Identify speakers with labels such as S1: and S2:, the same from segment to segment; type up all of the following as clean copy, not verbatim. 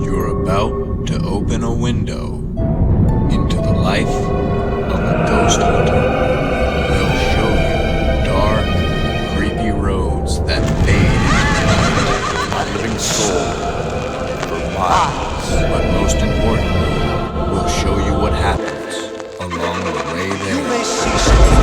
S1: You're about to open a window into the life of a ghost hunter. We'll show you dark, creepy roads that fade into night. A living soul for miles. But most importantly, we'll show you what happens along the way there.
S2: You may see something.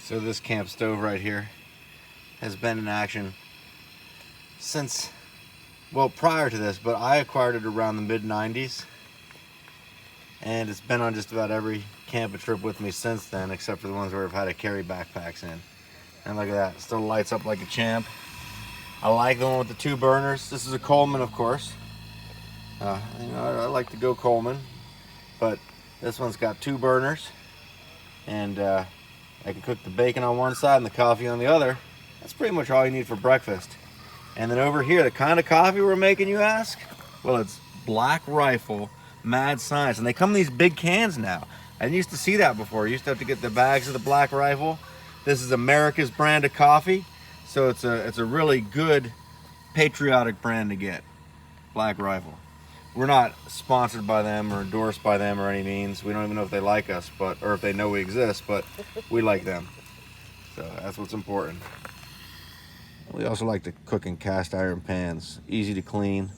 S3: So this camp stove right here has been in action since, well, prior to this, but I acquired it around the mid-90s. And it's been on just about every camping trip with me since then, except for the ones where I've had to carry backpacks in. And look at that, it still lights up like a champ. I like the one with the 2 burners. This is a Coleman, of course. I like to go Coleman, but this one's got 2 burners. And I can cook the bacon on one side and the coffee on the other. That's pretty much all you need for breakfast. And then over here, the kind of coffee we're making, you ask? Well, it's Black Riffle, mad science. And they come in these big cans now. I didn't used to see that before. You used to have to get the bags of the Black Riffle. This is America's brand of coffee. So it's a really good patriotic brand to get, Black Riffle. We're not sponsored by them or endorsed by them or any means. We don't even know if they like us, or if they know we exist, but we like them. So that's what's important. We also like to cook in cast iron pans. Easy to clean,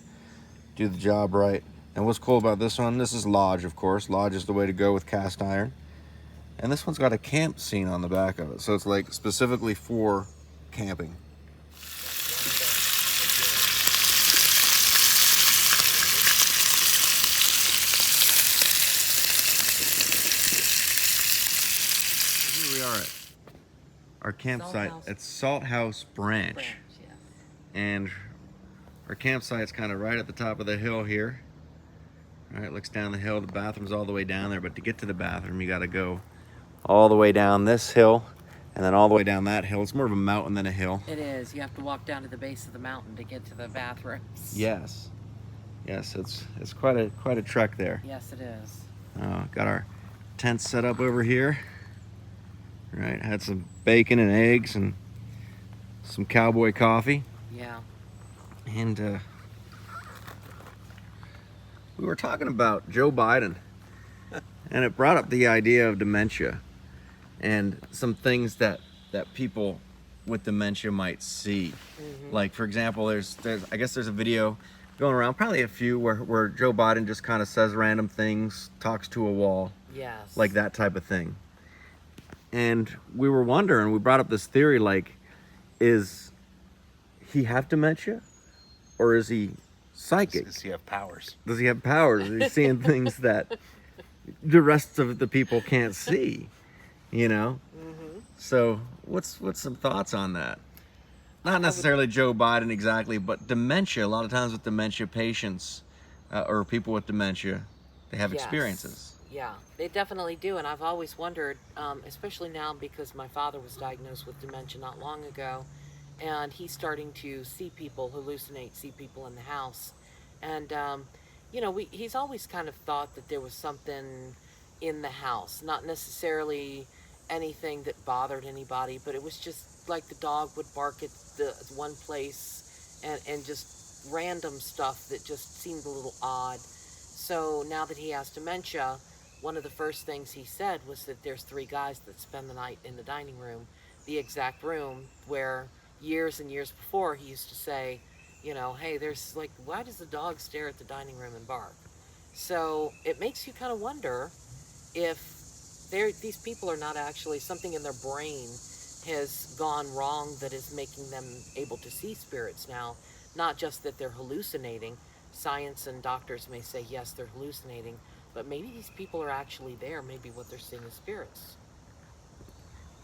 S3: do the job right. And what's cool about this one, this is Lodge, of course. Lodge is the way to go with cast iron. And this one's got a camp scene on the back of it. So it's like specifically for camping. We are at our campsite at Salthouse Branch.
S4: Yes.
S3: And our campsite's kind of right at the top of the hill here. All right, looks down the hill. The bathroom's all the way down there, but to get to the bathroom, you got to go all the way down this hill and then all the way down that hill. It's more of a mountain than a hill.
S4: It is. You have to walk down to the base of the mountain to get to the bathrooms.
S3: Yes. Yes, it's quite a trek there.
S4: Yes, it is.
S3: Got our tent set up over here. Right, had some bacon and eggs and some cowboy coffee.
S4: Yeah.
S3: And we were talking about Joe Biden, and it brought up the idea of dementia and some things that people with dementia might see. Mm-hmm. Like, for example, there's I guess there's a video going around, probably a few, where Joe Biden just kind of says random things, talks to a wall.
S4: Yes.
S3: Like that type of thing. And we were wondering, we brought up this theory, like, is he have dementia or is he psychic?
S2: Does he have powers?
S3: Does he have powers? Is he seeing things that the rest of the people can't see? You know?
S4: Mm-hmm.
S3: So what's some thoughts on that? Not necessarily Joe Biden exactly, but dementia. A lot of times with dementia patients or people with dementia, they have experiences.
S4: Yeah, they definitely do. And I've always wondered, especially now because my father was diagnosed with dementia not long ago, and he's starting to see people, hallucinate, see people in the house. And, he's always kind of thought that there was something in the house, not necessarily anything that bothered anybody, but it was just like the dog would bark at the one place and just random stuff that just seemed a little odd. So now that he has dementia, one of the first things he said was that there's 3 guys that spend the night in the dining room, the exact room where years and years before, he used to say, you know, hey, there's like, why does the dog stare at the dining room and bark? So it makes you kind of wonder if these people are not actually, something in their brain has gone wrong that is making them able to see spirits now. Not just that they're hallucinating. Science and doctors may say, yes, they're hallucinating, but maybe these people are actually there. Maybe what they're seeing is spirits.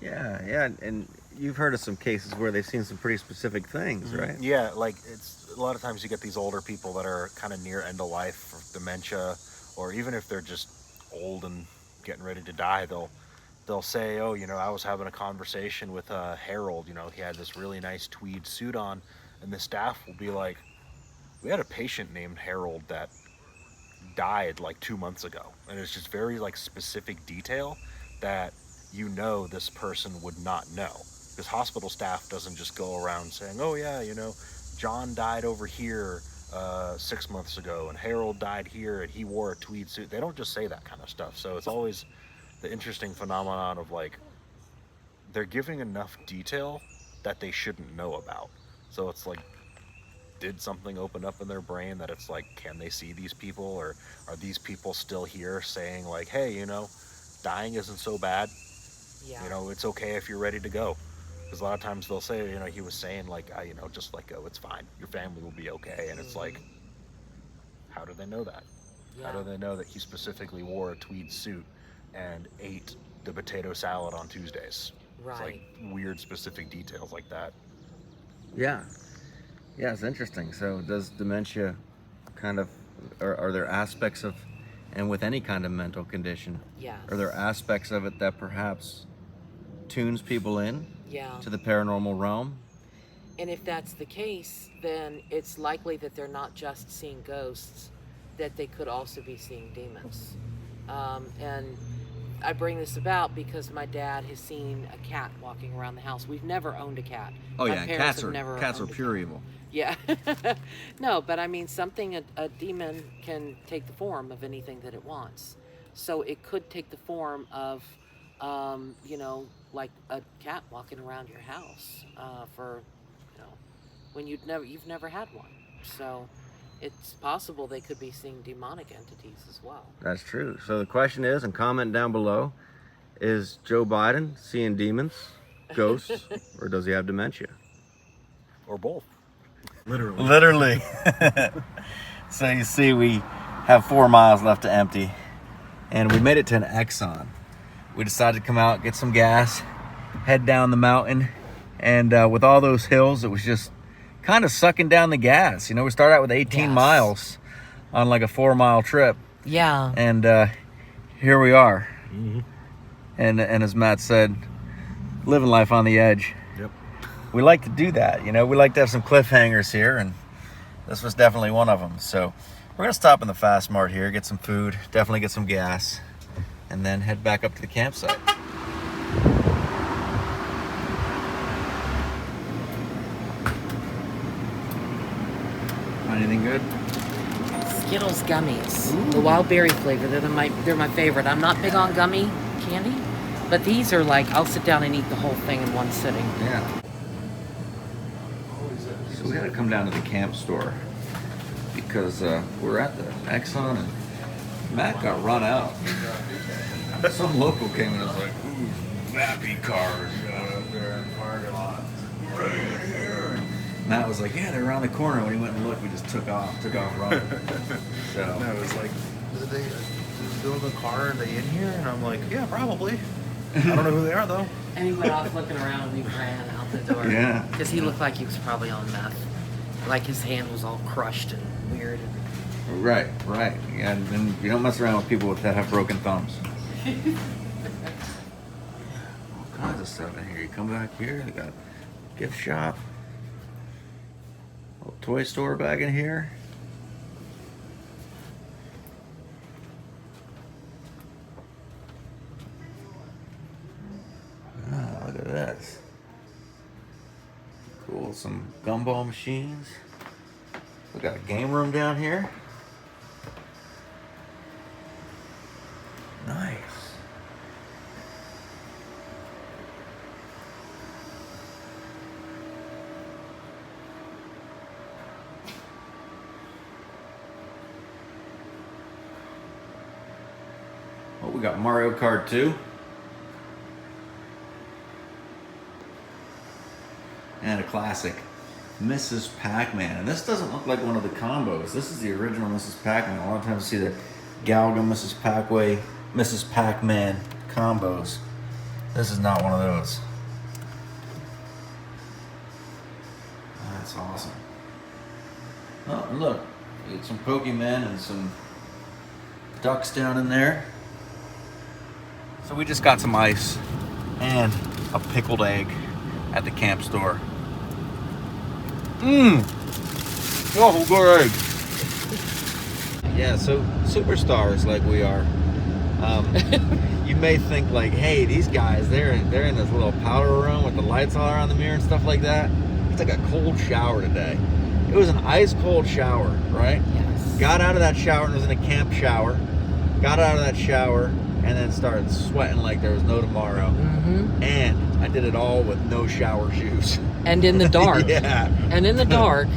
S3: Yeah, and you've heard of some cases where they've seen some pretty specific things, right?
S2: Yeah, like it's a lot of times you get these older people that are kind of near end of life, or dementia, or even if they're just old and getting ready to die, they'll say, oh, you know, I was having a conversation with Harold. You know, he had this really nice tweed suit on, and the staff will be like, we had a patient named Harold that died like 2 months ago, and it's just very like specific detail that you know this person would not know, because hospital staff doesn't just go around saying, oh yeah, you know, John died over here 6 months ago, and Harold died here and he wore a tweed suit. They don't just say that kind of stuff. So it's always the interesting phenomenon of like, they're giving enough detail that they shouldn't know about. So it's like, did something open up in their brain that it's like, can they see these people, or are these people still here saying like, hey, you know, dying isn't so bad.
S4: Yeah.
S2: You know, it's okay if you're ready to go. Because a lot of times they'll say, you know, he was saying like, you know, just let go, it's fine, your family will be okay. And it's like, how do they know that?
S4: Yeah.
S2: How do they know that he specifically wore a tweed suit and ate the potato salad on Tuesdays?
S4: Right.
S2: It's like weird specific details like that.
S3: Yeah, it's interesting. So does dementia kind of, are there aspects of, and with any kind of mental condition,
S4: Yes.
S3: are there aspects of it that perhaps tunes people in
S4: Yeah.
S3: to the paranormal realm?
S4: And if that's the case, then it's likely that they're not just seeing ghosts, that they could also be seeing demons. And I bring this about because my dad has seen a cat walking around the house. We've never owned a cat.
S3: Oh
S4: My
S3: yeah,
S4: parents have never
S3: cats are
S4: owned a
S3: pure
S4: cat.
S3: evil.
S4: Yeah. No, but I mean, a demon can take the form of anything that it wants. So it could take the form of, you know, like a cat walking around your house for, you know, when you've never had one. So it's possible they could be seeing demonic entities as well.
S3: That's true. So the question is, and comment down below, is Joe Biden seeing demons, ghosts, or does he have dementia?
S2: Or both.
S3: Literally. So you see, we have 4 miles left to empty, and we made it to an Exxon. We decided to come out, get some gas, head down the mountain, and with all those hills, it was just kind of sucking down the gas. You know, we started out with 18
S4: Yes.
S3: miles on like a 4-mile trip,
S4: Yeah.
S3: and here we are. And as Matt said, living life on the edge.
S2: Yep.
S3: We like to do that, you know. We like to have some cliffhangers here, and this was definitely one of them. So we're gonna stop in the Fast Mart here, get some food, definitely get some gas, and then head back up to the campsite. Anything good?
S4: Skittles gummies, the wild berry flavor. They're my favorite. I'm not big on gummy candy, but these are like, I'll sit down and eat the whole thing in one sitting.
S3: Yeah. So we had to come down to the camp store because we're at the Exxon and Matt got run out. Some local came and was like, ooh, VAPI cars up there in the parking lot. Right here. Matt was like, yeah, they're around the corner. When he went and looked, we just took off running. So
S5: And I was like, did they build a car? Are they in here? And I'm like, yeah, probably. I don't know who they are though.
S4: And he went off looking around and he ran out the door.
S3: Yeah.
S4: Because he looked like he was probably on meth. Like his hand was all crushed and weird.
S3: Right. Yeah, and then you don't mess around with people that have broken thumbs. All kinds of stuff in here. You come back here, they got a gift shop, a little toy store back in here. Ah, look at this. Cool, some gumball machines. We got a game room down here. Nice. got Mario Kart 2. And a classic, Mrs. Pac-Man. And this doesn't look like one of the combos. This is the original Mrs. Pac-Man. A lot of times you see the Galga Mrs. Pac-Man combos. This is not one of those. That's awesome. Oh, and look, you get some Pokemon and some ducks down in there. So we just got some ice and a pickled egg at the camp store. Oh, good egg. Yeah, so superstars like we are. You may think like, hey, these guys, they're in this little powder room with the lights all around the mirror and stuff like that. It's like a cold shower today. It was an ice cold shower, right?
S4: Yes.
S3: Got out of that shower and was in a camp shower. Got out of that shower and then started sweating like there was no tomorrow.
S4: Mm-hmm.
S3: And I did it all with no shower shoes.
S4: And in the dark.
S3: Yeah.
S4: And in the dark.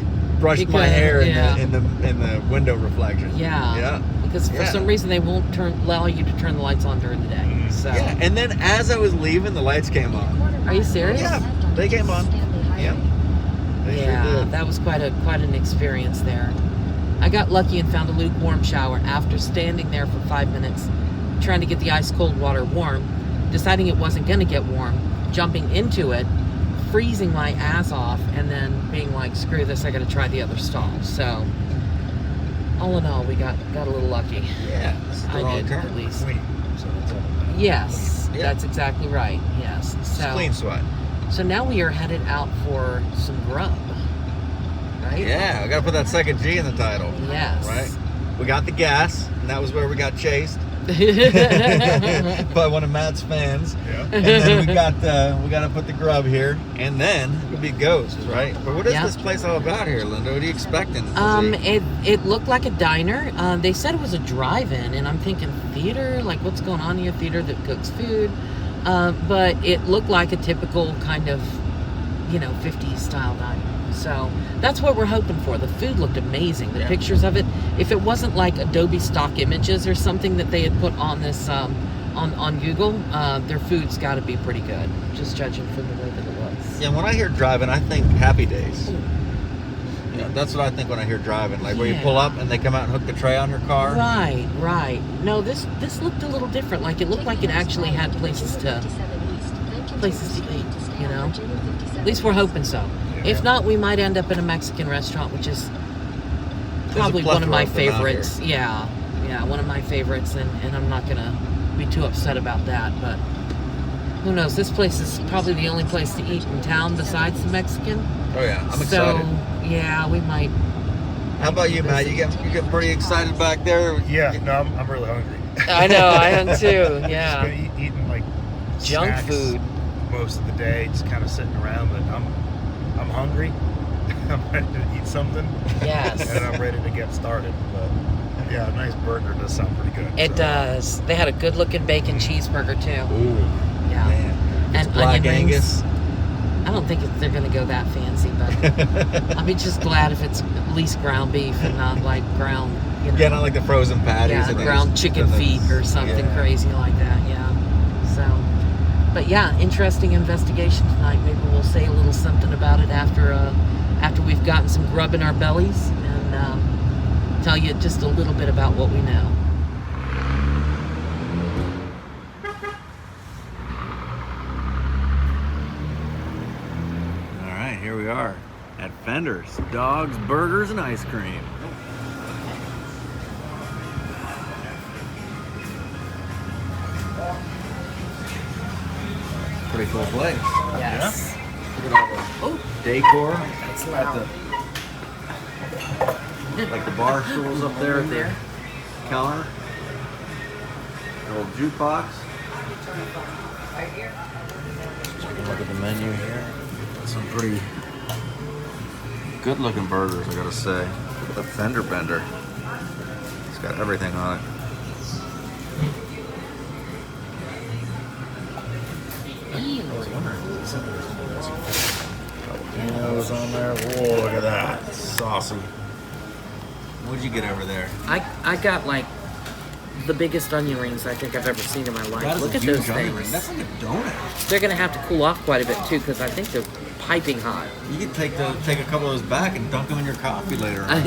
S3: Brushed my
S4: Because-
S3: hair
S4: yeah.
S3: in the window reflection.
S4: Yeah.
S3: Yeah.
S4: Because for some reason they won't allow you to turn the lights on during the day. So.
S3: Yeah. And then as I was leaving, the lights came on.
S4: Are you serious?
S3: Yeah. They came on. Yeah. They
S4: Yeah,
S3: sure did.
S4: that was quite an experience there. I got lucky and found a lukewarm shower after standing there for 5 minutes, trying to get the ice cold water warm, deciding it wasn't going to get warm, jumping into it, freezing my ass off, and then being like, screw this, I got to try the other stall. So, all in all, we got a little lucky.
S3: Yeah. This is the
S4: I
S3: wrong
S4: did,
S3: turn.
S4: at least.
S5: Clean. So that's all that matters.
S4: Yes,
S3: Yeah.
S4: that's exactly right. Yes.
S3: It's
S4: So,
S3: clean sweat.
S4: so now we are headed out for some grub. Right?
S3: Yeah, I gotta put that second G in the title.
S4: Yes.
S3: Right? We got the gas, and that was where we got chased by one of Matt's fans.
S5: Yeah.
S3: And then we gotta put the grub here, and then it'll be ghosts, right? But what is
S4: Yeah.
S3: this place all about here, Linda? What are you expecting? to see?
S4: It looked like a diner. They said it was a drive-in, and I'm thinking theater, like what's going on here? Theater that cooks food, but it looked like a typical kind of, 50s style diner. So that's what we're hoping for. The food looked amazing. The
S3: Yeah.
S4: pictures of it. If it wasn't like Adobe stock images or something that they had put on this on Google, their food's got to be pretty good. Just judging from the way that it was.
S3: Yeah, when I hear driving, I think Happy Days. Yeah, that's what I think when I hear driving. Like where you pull up and they come out and hook the tray on your car.
S4: Right. No, this looked a little different. Like it looked like it actually had places to eat. At least we're hoping so. If not, we might end up in a Mexican restaurant, which is probably one of my
S3: plethora of them out
S4: favorites. Yeah, one of my favorites, and I'm not gonna be too upset about that. But who knows? This place is probably the only place to eat in town besides the Mexican.
S3: Oh yeah, I'm
S4: So
S3: excited.
S4: yeah, we might.
S3: How about you, Matt? You get pretty excited back there?
S5: Yeah, no, I'm really hungry.
S4: I know, I am too.
S5: Just
S4: Yeah,
S5: been eating like
S4: junk
S5: snacks
S4: food.
S5: most of the day, just kind of sitting around. But I'm hungry. I'm ready to eat something,
S4: Yes.
S5: and I'm ready to get started. But yeah, a nice burger does sound pretty good.
S4: It
S5: so.
S4: does. They had a good-looking bacon cheeseburger too.
S3: Ooh,
S4: Yeah,
S3: man.
S4: and
S3: Black
S4: onion rings.
S3: Angus.
S4: I don't think they're going to go that fancy, but I'll be just glad if it's at least ground beef and not like ground,
S3: Yeah, not like the frozen patties.
S4: yeah,
S3: and
S4: ground
S3: those-
S4: chicken
S3: those-
S4: feet or something
S3: yeah.
S4: crazy like that. Yeah. So, but yeah, interesting investigation tonight. Maybe we'll say a little something about it after we've gotten some grub in our bellies and tell you just a little bit about what we know.
S3: All right, here we are at Fender's Dogs, Burgers, and Ice Cream. Pretty cool place.
S4: Yes.
S3: Look at all the decor.
S4: That's loud.
S3: Like the bar stools up there at the counter. Little jukebox. Look at the menu here. Some pretty good looking burgers, I gotta say. Look at the fender bender. It's got everything on it. Jalapenos on there. Whoa, look at that. Saucy. What'd you get over there?
S4: I got like the biggest onion rings I think I've ever seen in my life.
S3: That is
S4: Look
S3: a
S4: at
S3: huge
S4: those
S3: onion
S4: things.
S3: ring. That's like a donut.
S4: They're gonna have to cool off quite a bit too, because I think they're piping hot.
S3: You could take a couple of those back and dunk them in your coffee later on.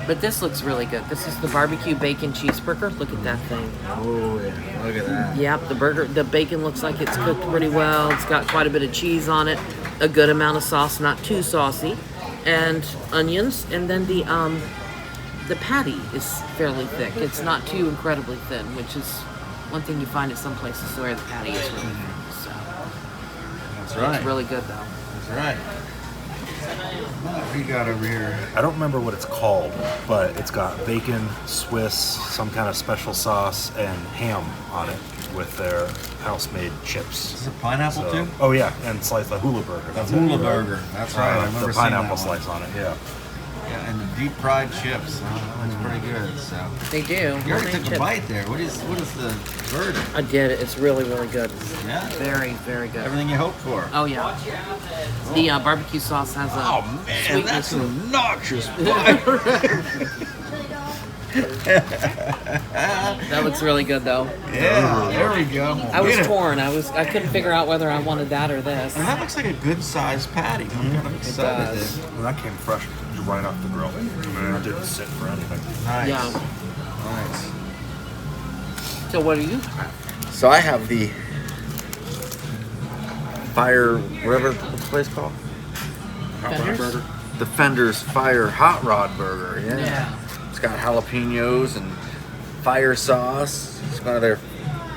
S4: But this looks really good. This is the barbecue bacon cheeseburger. Look at that thing.
S3: Oh yeah, look at that.
S4: Yep, the bacon looks like it's cooked pretty well. It's got quite a bit of cheese on it, a good amount of sauce, not too saucy, and onions. And then the patty is fairly thick. It's not too incredibly thin, which is one thing you find at some places where the patty is really thin. So
S3: That's right.
S4: it's really good though.
S3: That's right. What do you got over here?
S2: I don't remember what it's called, but it's got bacon, Swiss, some kind of special sauce, and ham on it with their house-made chips.
S3: Is this a pineapple too?
S2: Oh yeah, and slice the hula burger. That's it.
S3: Hula burger. That's right. I remember
S2: The
S3: seeing
S2: pineapple
S3: that one.
S2: slice on it. Yeah.
S3: Yeah, and the deep fried chips. That looks pretty good. So
S4: They do.
S3: you already
S4: Homemade
S3: took a
S4: chips.
S3: bite there. What is the verdict?
S4: I did it. It's really, really good.
S3: Yeah.
S4: Very, very good.
S3: Everything you hoped for.
S4: Oh yeah. The barbecue sauce has a sweetness.
S3: an obnoxious
S4: That looks really good though.
S3: Yeah, there we go.
S4: I was torn. I couldn't figure out whether I wanted that or this.
S3: And that looks like a good sized patty. I'm kind of excited.
S4: does.
S2: And that came fresh right off the grill. I mean, it didn't sit for anything.
S3: Nice.
S4: Yeah.
S3: Nice.
S4: So what do you?
S3: So I have the Fire, whatever, what's the place called?
S4: Fenders?
S3: The Fenderz Fire Hot Rod Burger. Yeah.
S4: Yeah.
S3: It's got jalapenos and fire sauce. It's one of their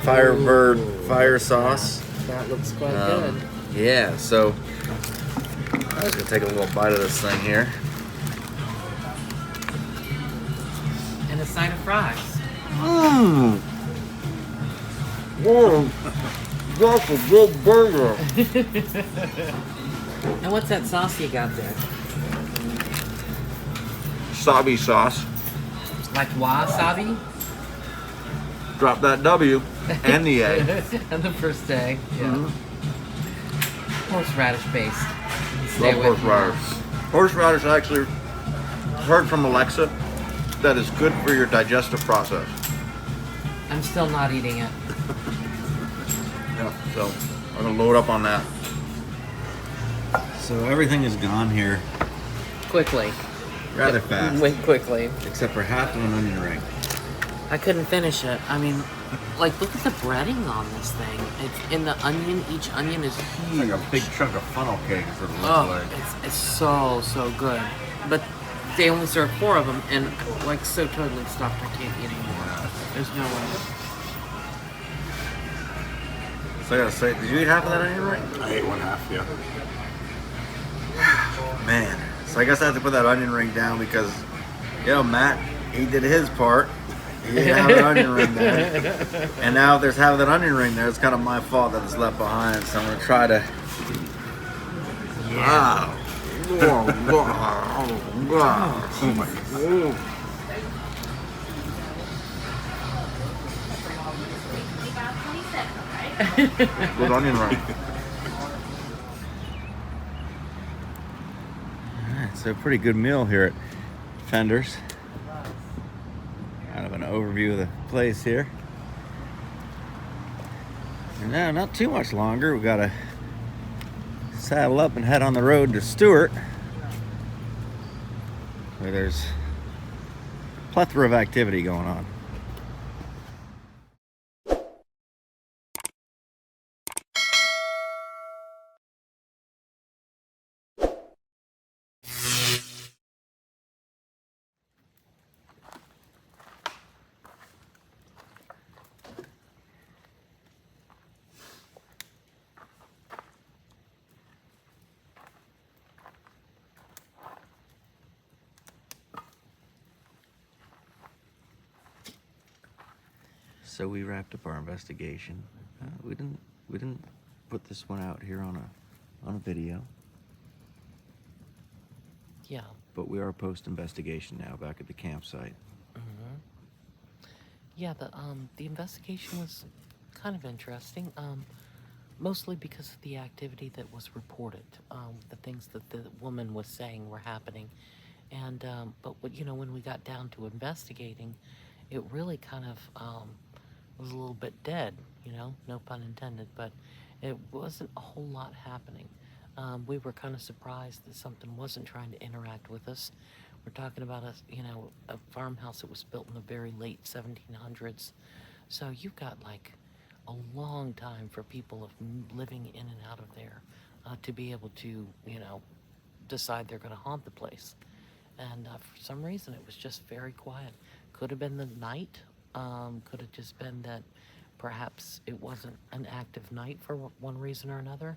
S3: Firebird fire sauce.
S4: That looks quite good.
S3: Yeah, so I was gonna take a little bite of this thing here.
S4: And a side of fries.
S3: Mmm. Whoa. That's a good burger.
S4: And what's that sauce you got there?
S3: Wasabi sauce.
S4: Like wasabi?
S3: Drop that W and the A.
S4: And the first day. Yeah. Horseradish based. Stay
S3: Love
S4: away from
S3: horseradish. Horseradish, I actually heard from Alexa that is good for your digestive process.
S4: that. I'm still not eating it.
S3: Yeah, so I'm gonna load up on that. So everything is gone here
S4: Quickly.
S3: rather fast,
S4: Went quickly.
S3: except for half of an onion ring.
S4: I couldn't finish it. I mean, like, look at the breading on this thing. It's in the onion. Each onion is huge.
S3: Like a big chunk of funnel cake is what it looks
S4: Oh,
S3: like.
S4: it's so good. But they only serve 4 of them, and like so totally stuffed, I can't eat anymore. There's no way.
S3: So I gotta say, did you eat half of that onion ring?
S2: I ate one half, yeah.
S3: Man, so I guess I have to put that onion ring down because, you know, Matt, he did his part. He didn't have an onion ring there. And now if there's half of that onion ring there, it's kind of my fault that it's left behind. So I'm gonna try to. Wow.
S2: Oh my God.
S3: Good onion ring. Alright, so pretty good meal here at Fenders. Kind of an overview of the place here. And now, not too much longer, we gotta saddle up and head on the road to Stuart, where there's a plethora of activity going on. So we wrapped up our investigation. We didn't put this one out here on a video,
S4: Yeah.
S3: but we are post investigation now back at the campsite.
S4: Yeah, the investigation was kind of interesting, mostly because of the activity that was reported, the things that the woman was saying were happening, and but when we got down to investigating, it really kind of was a little bit dead, no pun intended, but it wasn't a whole lot happening. We were kind of surprised that something wasn't trying to interact with us. We're talking about a farmhouse that was built in the very late 1700s. So you've got like a long time for people living in and out of there to be able to, decide they're going to haunt the place. And for some reason, it was just very quiet. Could have been the night. Could have just been that perhaps it wasn't an active night for one reason or another.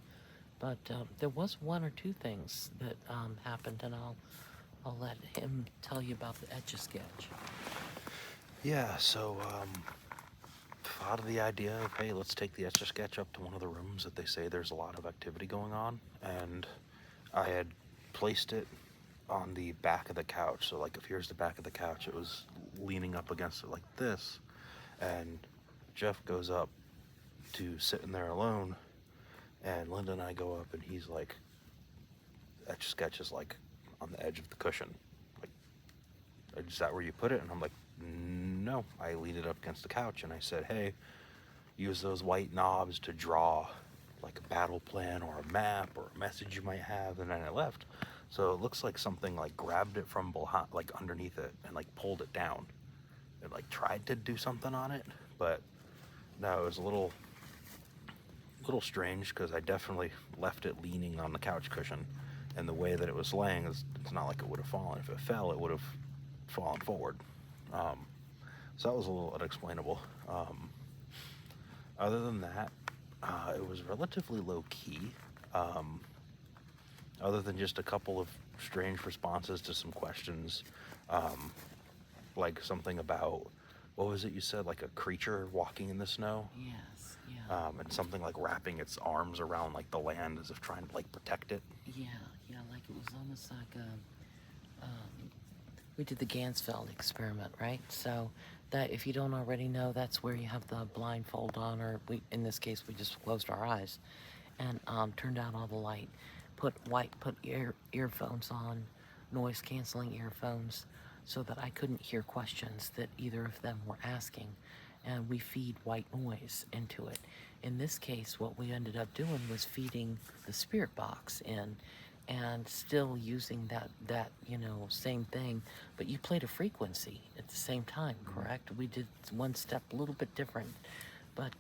S4: But there was one or two things that happened, and I'll let him tell you about the Etch-a-Sketch.
S2: Yeah, so thought of the idea of, hey, let's take the Etch-a-Sketch up to one of the rooms that they say there's a lot of activity going on, and I had placed it on the back of the couch. So like if here's the back of the couch, it was leaning up against it like this, and Jeff goes up to sit in there alone, and Linda and I go up, and he's like, Etch-a-Sketch is like on the edge of the cushion. Like, is that where you put it? And I'm like, no. I leaned it up against the couch, and I said, hey, use those white knobs to draw like a battle plan or a map or a message you might have. And then I left. So it looks like something like grabbed it from behind, like underneath it, and like pulled it down. It like tried to do something on it, but no, it was a little strange, because I definitely left it leaning on the couch cushion, and the way that it was laying, it's not like it would have fallen. If it fell, it would have fallen forward. So that was a little unexplainable. Other than that, it was relatively low key. Other than just a couple of strange responses to some questions, like something about, what was it you said, like a creature walking in the snow?
S4: Yes, yeah.
S2: And something like wrapping its arms around like the land as if trying to like protect it.
S4: Yeah, like it was almost like we did the Gansfeld experiment, right? So that, if you don't already know, that's where you have the blindfold on, or in this case, we just closed our eyes and turned out all the light, put earphones on, noise canceling earphones, so that I couldn't hear questions that either of them were asking, and we feed white noise into it. In this case, what we ended up doing was feeding the spirit box in, and still using that same thing, but you played a frequency at the same time, correct? We did one step a little bit different, but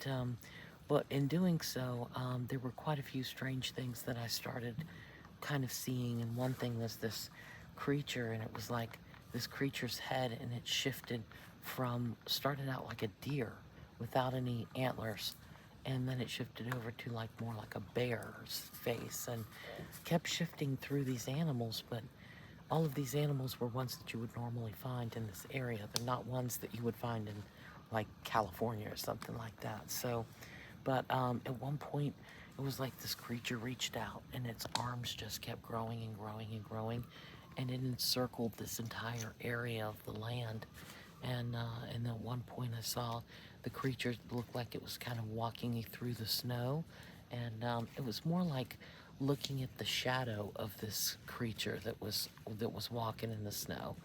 S4: in doing so, there were quite a few strange things that I started kind of seeing, and one thing was this creature, and it was like this creature's head, and it started out like a deer without any antlers, and then it shifted over to like more like a bear's face, and kept shifting through these animals. But all of these animals were ones that you would normally find in this area. They're not ones that you would find in like California or something like that. So, but at one point, it was like this creature reached out, and its arms just kept growing and growing and growing, and it encircled this entire area of the land. And at one point, I saw the creature looked like it was kind of walking through the snow, and it was more like looking at the shadow of this creature that was walking in the snow,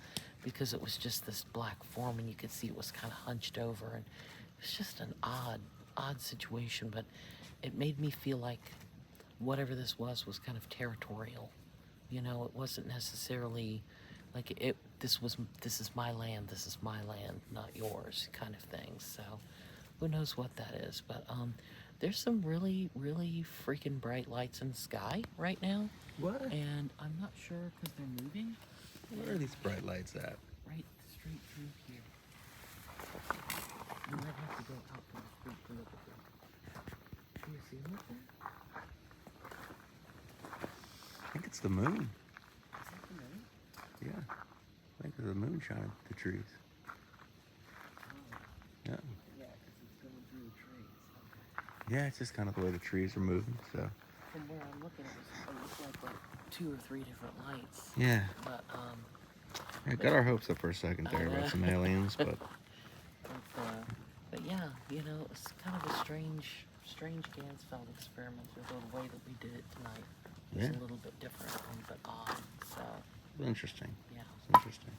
S4: because it was just this black form, and you could see it was kind of hunched over, and it was just an odd situation. But it made me feel like whatever this was kind of territorial. It wasn't necessarily like this is my land, not yours, kind of thing. So who knows what that is. But there's some really, really freaking bright lights in the sky right now.
S3: What?
S4: And I'm not sure because they're moving.
S3: Where are these bright lights at?
S4: Right straight through here. You might have to go out to the street to look at them. Do you see them up there?
S3: I think it's the moon.
S4: Is that the moon?
S3: Yeah. I think there's a moon shining through the trees.
S4: Oh,
S3: Yeah.
S4: yeah, because it's going through the trees. Okay.
S3: Yeah, it's just kind of the way the trees are moving, so.
S4: From where I'm looking, it looked like 2 or 3 different lights.
S3: Yeah.
S4: But
S3: Yeah, got our hopes up for a second there about some aliens, but
S4: but yeah, it's kind of a strange Gansfeld experiment, or the way that we did it tonight. It was
S3: Yeah.
S4: a little bit different, but odd. So
S3: interesting.
S4: yeah.
S3: It's interesting.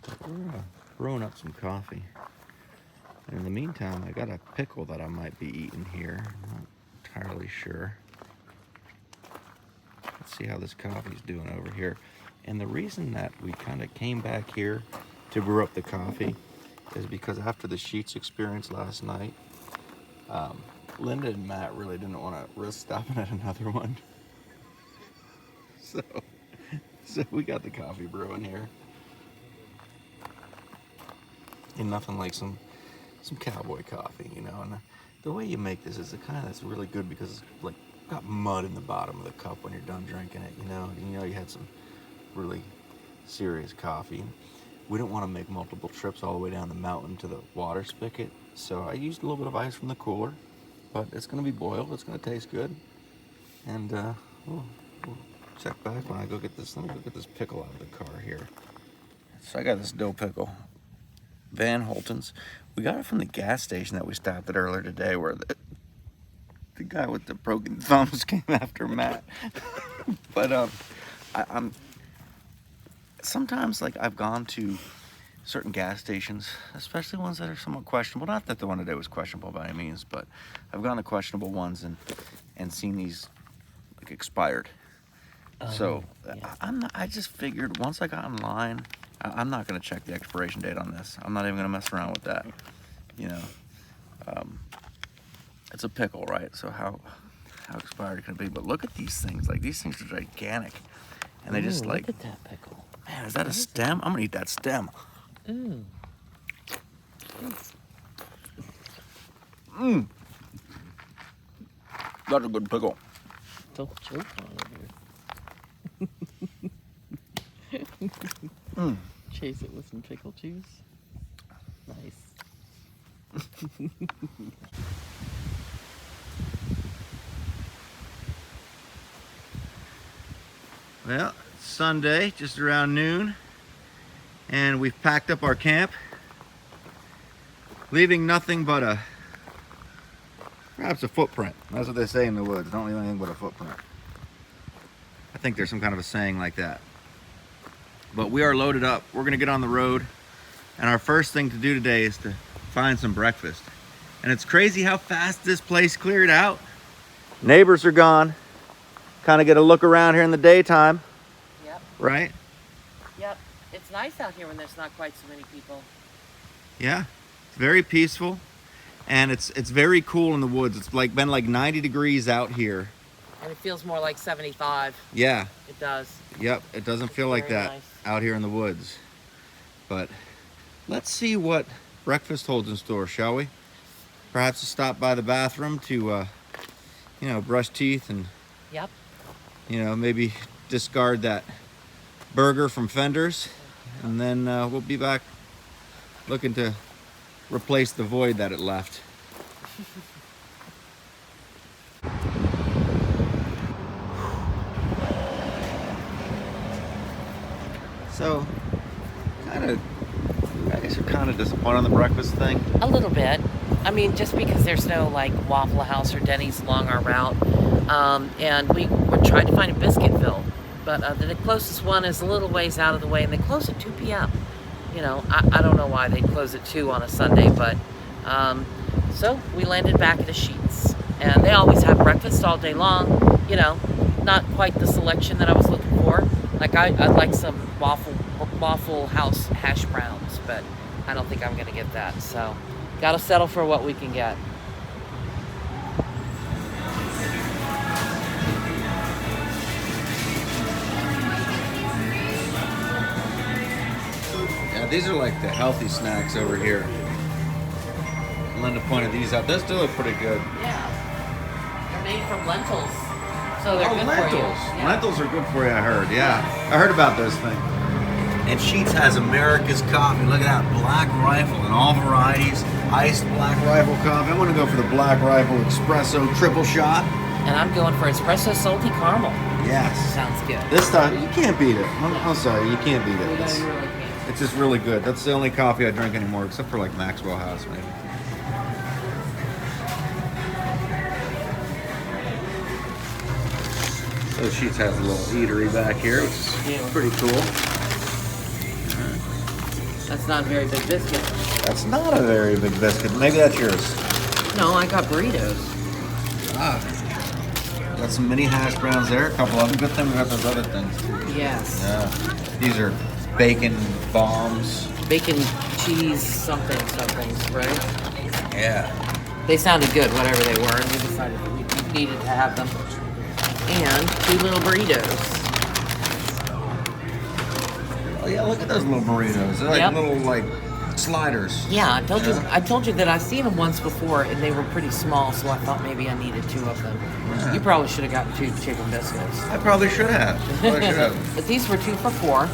S3: But we're brewing up some coffee. And in the meantime, I got a pickle that I might be eating here. I'm not entirely sure. Let's see how this coffee's doing over here. And the reason that we kind of came back here to brew up the coffee is because after the Sheets experience last night, Linda and Matt really didn't want to risk stopping at another one. So we got the coffee brewing here. And nothing like some cowboy coffee, you know. And the way you make this is the kind that's really good because it's like got mud in the bottom of the cup when you're done drinking it, you know. And you know you had some really serious coffee. We didn't want to make multiple trips all the way down the mountain to the water spigot, so I used a little bit of ice from the cooler, but it's going to be boiled. It's going to taste good, and we'll check back when I go get this. Let me go get this pickle out of the car here. So I got this dill pickle, Van Holten's. We got it from the gas station that we stopped at earlier today, where the guy with the broken thumbs came after Matt. But I'm sometimes, like, I've gone to certain gas stations, especially ones that are somewhat questionable. Not that the one today was questionable by any means, but I've gone to questionable ones and seen these like expired. So yeah. I just figured once I got in line, I'm not going to check the expiration date on this. I'm not even going to mess around with that. You know, it's a pickle, right? So how expired can it be? But look at these things. Like, these things are gigantic, and they just like.
S4: Look at that pickle.
S3: Man, is that a stem? I'm gonna eat that stem. Mmm. That's a good pickle.
S4: Don't choke on it
S3: Mm.
S4: Chase it with some pickle juice. Nice.
S3: Well, it's Sunday, just around noon, and we've packed up our camp, leaving nothing but perhaps a footprint. That's what they say in the woods. Don't leave anything but a footprint. I think there's some kind of a saying like that. But we are loaded up. We're gonna get on the road, and our first thing to do today is to find some breakfast. And it's crazy how fast this place cleared out. Neighbors are gone. Kind of get a look around here in the daytime.
S4: Yep.
S3: Right?
S4: Yep. It's nice out here when there's not quite so many people.
S3: Yeah. It's very peaceful. And it's very cool in the woods. It's like been like 90 degrees out here.
S4: And it feels more like 75.
S3: Yeah.
S4: It does.
S3: Yep. It doesn't feel like that
S4: nice
S3: out here in the woods. But let's see what breakfast holds in store, shall we? Perhaps stop by the bathroom to, you know, brush teeth and,
S4: yep,
S3: you know, maybe discard that burger from Fenders. And then we'll be back looking to replace the void that it left. So, I guess you're kind of disappointed on the breakfast thing.
S4: a little bit. I mean, just because there's no like Waffle House or Denny's along our route, and we're trying to find a Biscuitville, but the closest one is a little ways out of the way, and they close at 2 p.m. You know, I don't know why they close at 2 on a Sunday, but so we landed back at the Sheets, and they always have breakfast all day long. You know, not quite the selection that I was looking for. Like I'd like some Waffle House hash browns, but I don't think I'm gonna get that. So, gotta settle for what we can get.
S3: Yeah, these are like the healthy snacks over here. Linda pointed these out. Those do look pretty good.
S4: Yeah, they're made from lentils, so they're good
S3: lentils.
S4: for you. Yeah.
S3: Lentils are good for you, I heard. Yeah, I heard about those things. And Sheets has America's coffee. Look at that, Black Riffle in all varieties. Iced Black Riffle coffee. I'm gonna go for the Black Riffle Espresso Triple Shot.
S4: And I'm going for espresso salty caramel.
S3: Yes.
S4: Sounds good.
S3: This stuff, you can't beat it. I'm sorry, you can't beat it.
S4: You
S3: It's,
S4: really can't.
S3: it's just really good. That's the only coffee I drink anymore, except for like Maxwell House, maybe. So Sheets has a little eatery back here, which is pretty cool.
S4: That's not a very big biscuit.
S3: That's not a very big biscuit. Maybe that's yours.
S4: No, I got burritos.
S3: Ah. Got some mini hash browns there. A couple of them. Good thing we got those other things too.
S4: Yes.
S3: Yeah. These are bacon bombs.
S4: Bacon, cheese, somethings, right?
S3: Yeah.
S4: They sounded good, whatever they were, and we decided that we needed to have them. And 2 little burritos.
S3: Oh yeah, look at those little burritos. They're like
S4: Yep.
S3: little like sliders.
S4: Yeah, I told you that I've seen them once before, and they were pretty small, so I thought maybe I needed 2 of them.
S3: Yeah.
S4: You probably should have gotten 2 chicken biscuits.
S3: I probably should have.
S4: But these were 2 for $4,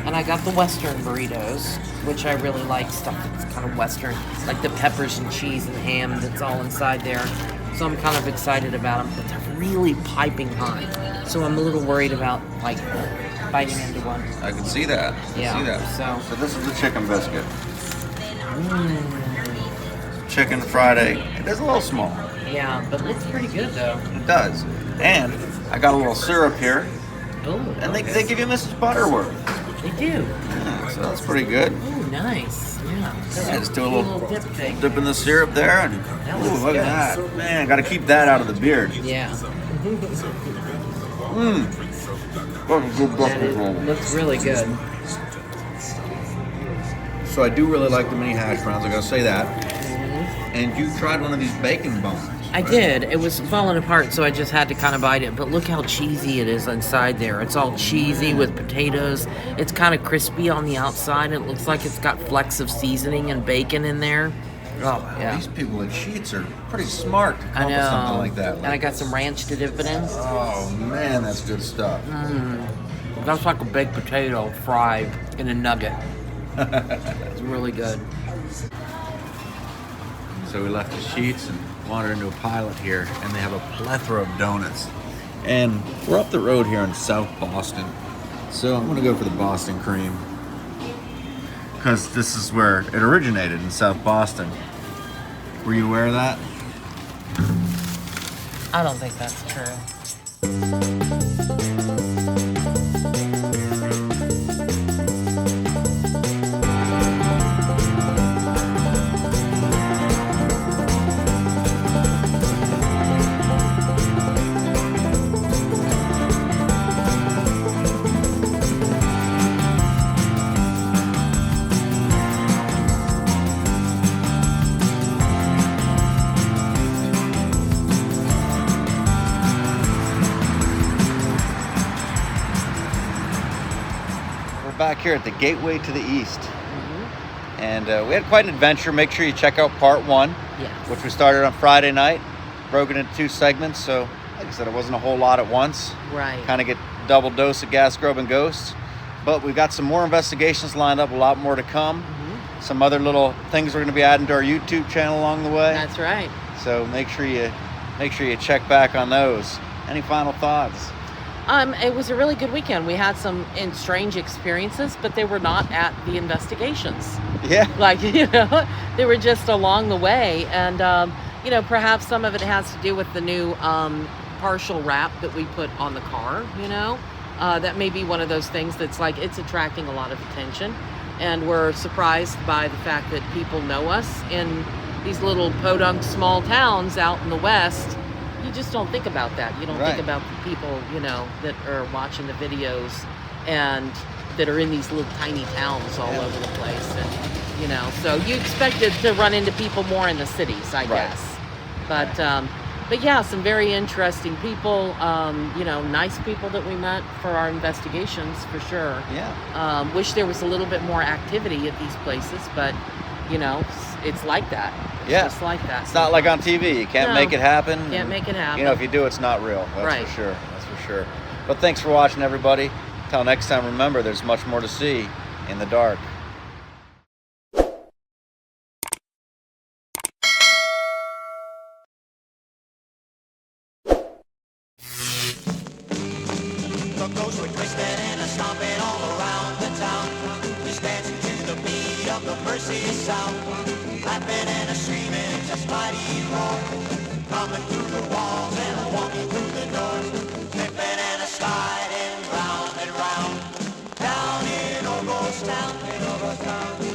S4: and I got the Western burritos, which I really like, stuff that's kind of Western, like the peppers and cheese and ham that's all inside there. So I'm kind of excited about them, but they're really piping hot. So I'm a little worried about, like, biting into one.
S3: I can see that.
S4: Yeah,
S3: See that.
S4: so-
S3: So this is the chicken biscuit. Chicken fried egg. It is a little small.
S4: Yeah, but looks pretty good, though.
S3: It does. And I got a little syrup here.
S4: Oh,
S3: And they give you Mrs. Butterworth.
S4: They do.
S3: Yeah, so that's pretty good.
S4: Oh, nice. Yeah.
S3: Yeah, just do a
S4: Cute
S3: little
S4: dip thing.
S3: dip in the syrup there. And
S4: That
S3: ooh,
S4: looks
S3: look
S4: good.
S3: at that. Man, got to keep that out of the beard.
S4: Yeah.
S3: Mmm. That's a good
S4: That
S3: breakfast roll.
S4: looks really good.
S3: So I do really like the mini hash browns. I gotta say that. And you tried one of these bacon bombs.
S4: I did. It was falling apart, so I just had to kind of bite it. But look how cheesy it is inside there. It's all cheesy with potatoes. It's kind of crispy on the outside. It looks like it's got flecks of seasoning and bacon in there. Oh, yeah.
S3: These people at Sheets are pretty smart to
S4: I
S3: come up with something
S4: know.
S3: like that.
S4: And I got some ranch to dip it in.
S3: Oh man, that's good stuff.
S4: That's like a baked potato fried in a nugget. It's really good.
S3: So we left the Sheets and wandered into a Pilot here, and they have a plethora of donuts. And we're up the road here in South Boston, so I'm gonna go for the Boston cream because this is where it originated, in South Boston. Were you aware of that?
S4: I don't think that's true.
S3: Back here at the Gateway to the East. And we had quite an adventure. Make sure you check out part 1,
S4: Yes.
S3: which we started on Friday night, broken into 2 segments. So, like I said, it wasn't a whole lot at once.
S4: Right.
S3: Kind of get double dose of gas, grub, and ghosts. But we've got some more investigations lined up, a lot more to come. Some other little things we're going to be adding to our YouTube channel along the way.
S4: That's right.
S3: So make sure you check back on those. Any final thoughts?
S4: It was a really good weekend. We had some strange experiences, but they were not at the investigations.
S3: Yeah.
S4: Like, they were just along the way. And, perhaps some of it has to do with the new partial wrap that we put on the car, That may be one of those things that's like, it's attracting a lot of attention. And we're surprised by the fact that people know us in these little podunk small towns out in the West. You just don't think about that. You don't
S3: Right.
S4: think about the people, that are watching the videos and that are in these little tiny towns all over the place. And, so you expected to run into people more in the cities, I guess. But yeah, some very interesting people, nice people that we met for our investigations, for sure.
S3: Yeah.
S4: Wish there was a little bit more activity at these places, but, it's like that. It's
S3: Yeah.
S4: just like that.
S3: It's not like on TV. You can't
S4: No.
S3: make it happen.
S4: Can't make it happen.
S3: If you do, it's not real. That's
S4: Right.
S3: for sure. That's for sure. But thanks for watching, everybody. Till next time, remember, there's much more to see in the dark.
S6: The ghosts were twisting and a stomping all around the town. Just dancing to the beat of the Mercy sound. Laughing and a screaming, just mighty roar. Coming through the walls and walking through the doors. Flipping and a sliding round and round. Down in old ghost town, in old ghost town.